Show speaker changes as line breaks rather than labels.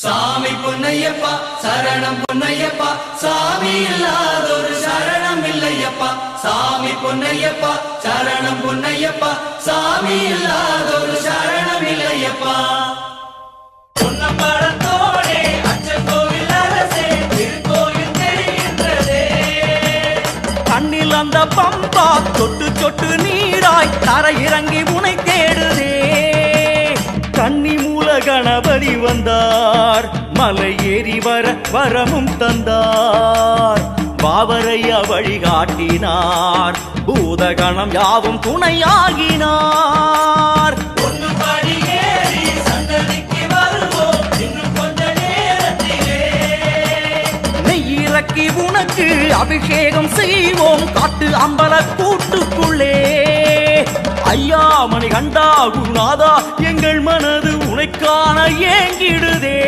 சாமி பொன்னையப்பா சரணம் பொன்னையப்பா, சாமி இல்லாதொரு சரணம் இல்லையப்பா. சாமி பொன்னையப்பா சரணம் பொன்னையப்பா, சாமி இல்லாதொரு சரணம் இல்லையப்பா. பொன்னம்பலத்தோடே அச்சன் கோவில் அரசே, திருக்கோயில் தெரிகின்றதே.
கண்ணில் அந்த பம்பா சொட்டு சொட்டு நீராய் தரை இறங்கி உனை தேடுதே. கன்னி மூல கணபதி வந்தார், மலை ஏறி வர வரமும் தந்தார். பாவரையா வழிகாட்டினார், பூதகணம் யாவும் துணையாகினார்.
பொன்னுபடி ஏறி சன்னதிக்கு வருவோம் இன்னும் கொஞ்ச நேரத்திலே.
நெய்யிறக்கி உனக்கு அபிஷேகம் செய்வோம் காட்டு அம்பல கூட்டுக்குள்ளே. ஐயா மணி கண்டா குருநாதா, எங்கள் மனது உனைக்கான ஏங்கிடுதே.